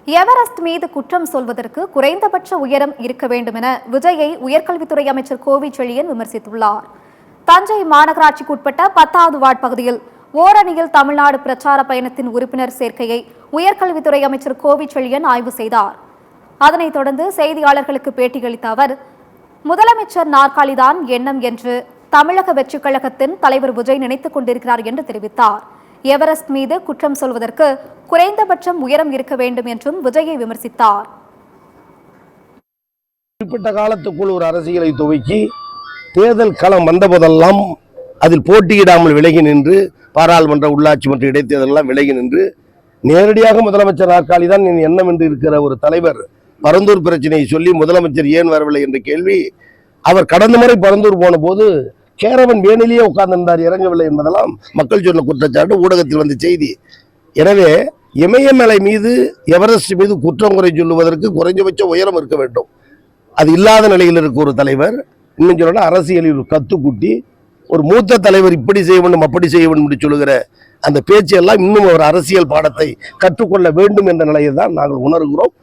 Everest மீது குற்றம் சொல்வதற்கு குறைந்தபட்ச உயரம் இருக்க வேண்டும் என விஜயை உயர்கல்வித்துறை அமைச்சர் கோவிச்செழியன் விமர்சித்துள்ளார். தஞ்சை மாநகராட்சிக்குட்பட்ட 10வது வார்டு பகுதியில் ஓரணியில் தமிழ்நாடு பிரச்சார பயணத்தின் உறுப்பினர் சேர்க்கையை உயர்கல்வித்துறை அமைச்சர் கோவிச்செழியன் ஆய்வு செய்தார். அதனைத் தொடர்ந்து செய்தியாளர்களுக்கு பேட்டியளித்த அவர், முதலமைச்சர் நாற்காலிதான் எண்ணம் என்று தமிழக வெற்றிக் கழகத்தின் தலைவர் விஜய் நினைத்துக் கொண்டிருக்கிறார் என்று தெரிவித்தார். எவரெஸ்ட் மீது குற்றம் சொல்வதற்கு குறைந்தபட்சம் உயரம் இருக்க வேண்டும் என்றும் விஜயை விமர்சித்தார். குறிப்பிட்ட காலத்துக்குள் ஒரு அரசியலை துவக்கி தேர்தல் களம் வந்தபோதெல்லாம் அதில் போட்டியிடாமல் விலகி நின்று பாராளுமன்ற உள்ளாட்சி மற்றும் இடைத்தேர்தலெல்லாம் விலகி நின்று நேரடியாக முதலமைச்சர் நாற்காலி தான் எண்ணம் என்று இருக்கிற ஒரு தலைவர் பரந்தூர் பிரச்சனையை சொல்லி முதலமைச்சர் ஏன் வரவில்லை என்ற கேள்வி, அவர் கடந்த முறை பரந்தூர் போன போது கேரவன் வேணிலேயே உட்கார்ந்திருந்தார், இறங்கவில்லை என்பதெல்லாம் மக்கள் சொன்ன குற்றச்சாட்டு, ஊடகத்தில் வந்த செய்தி. எனவே இமயமலை மீது எவரெஸ்ட் மீது குற்றம் குறை சொல்லுவதற்கு குறைஞ்சபட்ச உயரம் இருக்க வேண்டும். அது இல்லாத நிலையில் இருக்க ஒரு தலைவர், இன்னும் சொல்லணும் அரசியலில் ஒரு கத்துக்குட்டி, ஒரு மூத்த தலைவர் இப்படி செய்ய வேண்டும் அப்படி செய்ய வேண்டும் என்று சொல்லுகிற அந்த பேச்செல்லாம் இன்னும் ஒரு அரசியல் பாடத்தை கற்றுக்கொள்ள வேண்டும் என்ற நிலையை தான் நாங்கள் உணர்கிறோம்.